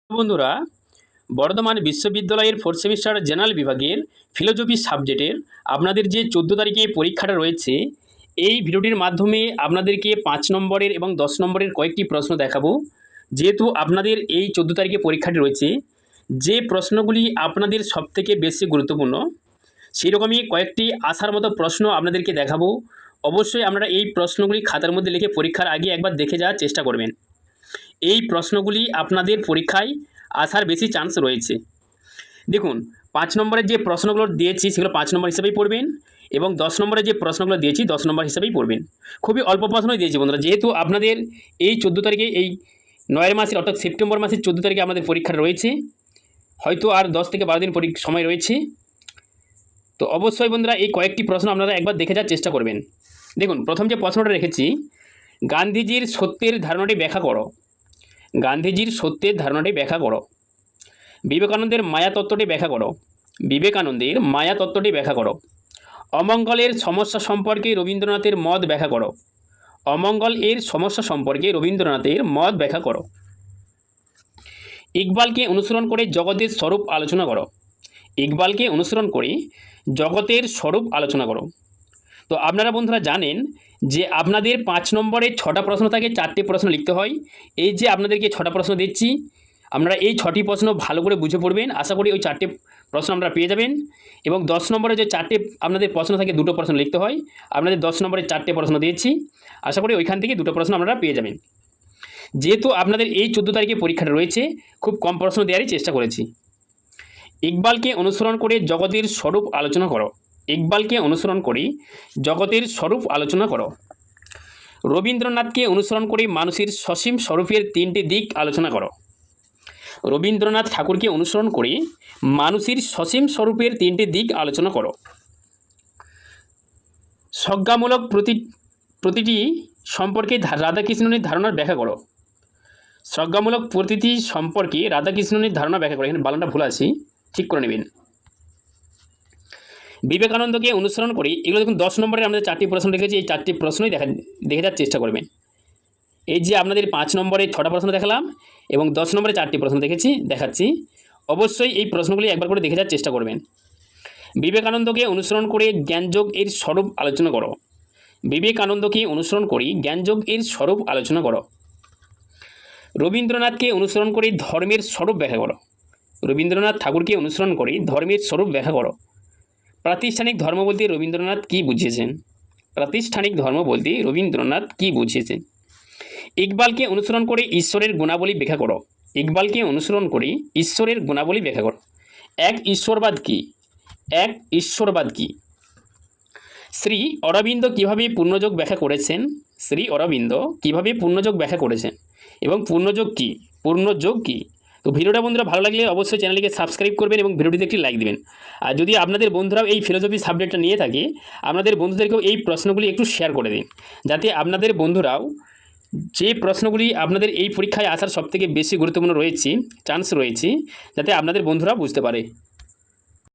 বন্ধুরা, বর্ধমান বিশ্ববিদ্যালয়ের fourth semester general বিভাগের ফিলোজফি সাবজেক্টের আপনাদের যে 14 তারিখে পরীক্ষাটা রয়েছে, এই ভিডিওটির মাধ্যমে আপনাদেরকে 5 নম্বরের এবং 10 নম্বরের কয়েকটি প্রশ্ন দেখাবো। যেহেতু আপনাদের এই 14 তারিখে পরীক্ষাটি রয়েছে, যে প্রশ্নগুলি আপনাদের সবথেকে বেশি গুরুত্বপূর্ণ সেরকমই কয়েকটি আসার মতো প্রশ্ন আপনাদেরকে দেখাবো। অবশ্যই আপনারা এই প্রশ্নগুলি খাতার মধ্যে লিখে পরীক্ষার আগে একবার দেখে যাওয়ার চেষ্টা করবেন। এই প্রশ্নগুলি আপনাদের পরীক্ষায় আসার বেশি চান্স রয়েছে। দেখুন, 5 নম্বরের যে প্রশ্নগুলো দিয়েছি সেগুলো 5 নম্বর হিসেবেই পড়বেন এবং 10 নম্বরের যে প্রশ্নগুলো দিয়েছি 10 নম্বর হিসেবেই পড়বেন। খুবই অল্প প্রশ্নই দিয়েছি বন্ধুরা, যেহেতু আপনাদের এই 14 তারিখে এই 9 মাসের অর্থাৎ সেপ্টেম্বর মাসের 14 তারিখে আমাদের পরীক্ষা রয়েছে, হয়তো আর 10 থেকে 12 দিন সময় রয়েছে। তো অবশ্যই বন্ধুরা এই কয়েকটি প্রশ্ন আপনারা একবার দেখে যাওয়ার চেষ্টা করবেন। দেখুন, প্রথম যে প্রশ্নটা রেখেছি, গান্ধীজির সত্যের ধারণাটি ব্যাখ্যা করো। গান্ধীজির সত্যের ধারণাটি ব্যাখ্যা করো। বিবেকানন্দের মায়া তত্ত্বটি ব্যাখ্যা করো। বিবেকানন্দের মায়া তত্ত্বটি ব্যাখ্যা করো। অমঙ্গলের সমস্যা সম্পর্কে রবীন্দ্রনাথের মত ব্যাখ্যা করো। অমঙ্গল এর সমস্যা সম্পর্কে রবীন্দ্রনাথের মত ব্যাখ্যা করো। ইকবালকে অনুসরণ করে জগতের স্বরূপ আলোচনা করো। ইকবালকে অনুসরণ করে জগতের স্বরূপ আলোচনা করো। তো আপনারা বন্ধুরা জানেন যে আপনাদের 5 নম্বরে 6টা প্রশ্ন থাকে, 4টে প্রশ্ন লিখতে হয়। এই যে আপনাদেরকে 6টা প্রশ্ন দিচ্ছি, আপনারা এই 6টি প্রশ্ন ভালো করে বুঝে পড়বেন। আশা করি ওই 4টে প্রশ্ন আপনারা পেয়ে যাবেন। এবং 10 নম্বরে যে 4টে আপনাদের প্রশ্ন থাকে, 2টো প্রশ্ন লিখতে হয়। আপনাদের 10 নম্বরে 4টে প্রশ্ন দিয়েছি, আশা করি ওইখান থেকে 2টো প্রশ্ন আপনারা পেয়ে যাবেন। যেহেতু আপনাদের এই 14 তারিখে পরীক্ষাটা রয়েছে, খুব কম প্রশ্ন দেওয়ারই চেষ্টা করেছি। ইকবালকে অনুসরণ করে জগতের স্বরূপ আলোচনা করো। ইকবালকে অনুসরণ করে জগতের স্বরূপ আলোচনা করো। রবীন্দ্রনাথকে অনুসরণ করে মানুষের সসীম স্বরূপের 3টে দিক আলোচনা করো। রবীন্দ্রনাথ ঠাকুরকে অনুসরণ করে মানুষের সসীম স্বরূপের 3টে দিক আলোচনা করো। সংজ্ঞামূলক প্রতিটি সম্পর্কে রাধাকৃষ্ণনের ধারণার ব্যাখ্যা করো। সংজ্ঞামূলক প্রতিটি সম্পর্কে রাধাকৃষ্ণনের ধারণা ব্যাখ্যা করো। এখানে বানানটা ভুল আছে, ঠিক করে নেবেন। বিবেকানন্দকে অনুসরণ করি, এগুলো দেখুন 10 নম্বরে আমাদের 4টি প্রশ্ন রেখেছি। এই 4টি প্রশ্নই দেখে যাওয়ার চেষ্টা করবেন। এই যে আপনাদের 5 নম্বরে 6টা প্রশ্ন দেখালাম এবং 10 নম্বরে 4টি প্রশ্ন দেখাচ্ছি। অবশ্যই এই প্রশ্নগুলি একবার করে দেখে যাওয়ার চেষ্টা করবেন। বিবেকানন্দকে অনুসরণ করে জ্ঞানযোগ এর স্বরূপ আলোচনা করো। বিবেকানন্দকে অনুসরণ করি জ্ঞানযোগ এর স্বরূপ আলোচনা করো। রবীন্দ্রনাথকে অনুসরণ করে ধর্মের স্বরূপ ব্যাখ্যা করো। রবীন্দ্রনাথ ঠাকুরকে অনুসরণ করে ধর্মের স্বরূপ ব্যাখ্যা করো। প্রাতিষ্ঠানিক ধর্ম বলতে রবীন্দ্রনাথ কী বুঝিয়েছেন? প্রাতিষ্ঠানিক ধর্ম বলতে রবীন্দ্রনাথ কী বুঝিয়েছেন? ইকবালকে অনুসরণ করে ঈশ্বরের গুণাবলী ব্যাখ্যা করো। ইকবালকে অনুসরণ করে ঈশ্বরের গুণাবলী ব্যাখ্যা করো। এক ঈশ্বরবাদ কী? এক ঈশ্বরবাদ কী? শ্রী অরবিন্দ কীভাবে পূর্ণযোগ ব্যাখ্যা করেছেন? শ্রী অরবিন্দ কীভাবে পূর্ণযোগ ব্যাখ্যা করেছেন এবং পূর্ণযোগ কী? পূর্ণযোগ কী? তো ভিডিওটা বন্ধুরা ভালো লাগলে অবশ্যই চ্যানেলটিকে সাবস্ক্রাইব করবেন এবং ভিডিওটিতে একটি লাইক দেবেন। আর যদি আপনাদের বন্ধুরাও এই ফিলোজফি সাবজেক্টটা নিয়ে থাকে, আপনাদের বন্ধুদেরকেও এই প্রশ্নগুলি একটু শেয়ার করে দিন, যাতে আপনাদের বন্ধুরাও যে প্রশ্নগুলি আপনাদের এই পরীক্ষায় আসার সবথেকে বেশি গুরুত্বপূর্ণ চান্স রয়েছে, যাতে আপনাদের বন্ধুরা বুঝতে পারে।